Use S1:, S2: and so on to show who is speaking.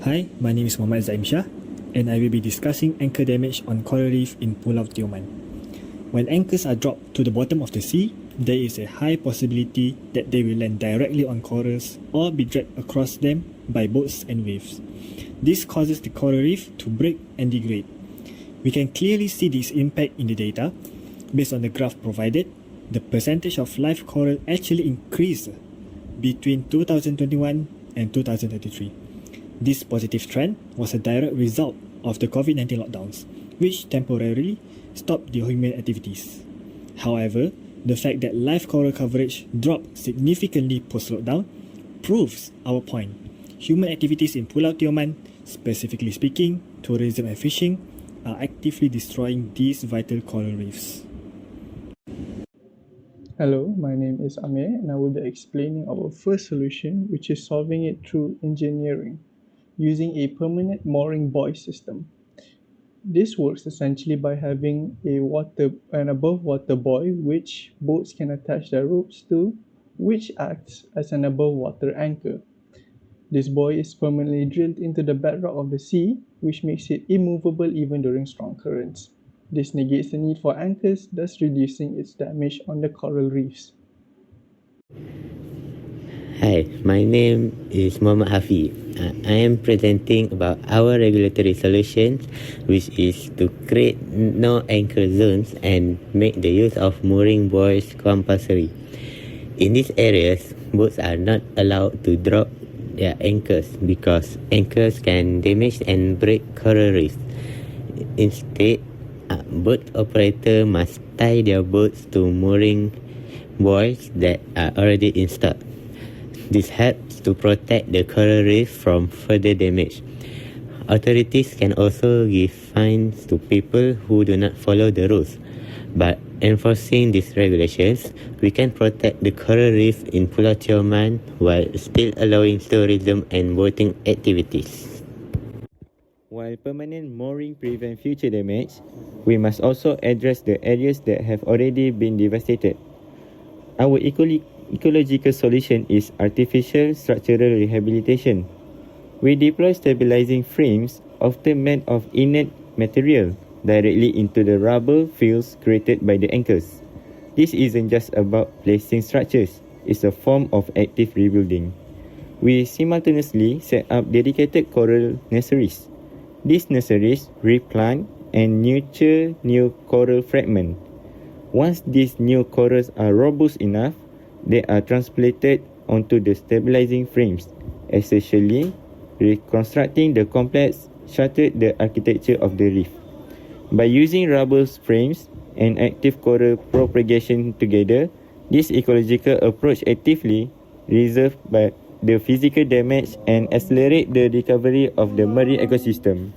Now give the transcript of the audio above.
S1: Hi, my name is Muhammad Zaim Shah, and I will be discussing anchor damage on coral reef in Pulau Tioman. When anchors are dropped to the bottom of the sea, there is a high possibility that they will land directly on corals or be dragged across them by boats and waves. This causes the coral reef to break and degrade. We can clearly see this impact in the data. Based on the graph provided, the percentage of live coral actually increased between 2021 and 2023. This positive trend was a direct result of the COVID-19 lockdowns, which temporarily stopped the human activities. However, the fact that live coral coverage dropped significantly post-lockdown proves our point. Human activities in Pulau Tioman, specifically speaking, tourism and fishing, are actively destroying these vital coral reefs.
S2: Hello, my name is Amir and I will be explaining our first solution, which is solving it through engineering using a permanent mooring buoy system. This works essentially by having an above water buoy which boats can attach their ropes to, which acts as an above water anchor. This buoy is permanently drilled into the bedrock of the sea, which makes it immovable even during strong currents. This negates the need for anchors, thus reducing its damage on the coral reefs.
S3: Hi, my name is Muhammad Hafi. I am presenting about our regulatory solutions, which is to create no anchor zones and make the use of mooring buoys compulsory. In these areas, boats are not allowed to drop their anchors because anchors can damage and break coral reefs. Instead, boat operator must tie their boats to mooring buoys that are already installed. This helps to protect the coral reef from further damage. Authorities can also give fines to people who do not follow the rules. By enforcing these regulations, we can protect the coral reef in Pulau Tioman while still allowing tourism and boating activities.
S4: While permanent mooring prevents future damage, we must also address the areas that have already been devastated. Our ecological solution is artificial structural rehabilitation. We deploy stabilizing frames, often made of inert material, directly into the rubble fields created by the anchors. This isn't just about placing structures, it's a form of active rebuilding. We simultaneously set up dedicated coral nurseries. These nurseries replant and nurture new coral fragments. Once these new corals are robust enough, they are transplanted onto the stabilizing frames, essentially reconstructing the complex shattered the architecture of the reef. By using rubble frames and active coral propagation together, this ecological approach actively reserves the physical damage and accelerate the recovery of the marine ecosystem.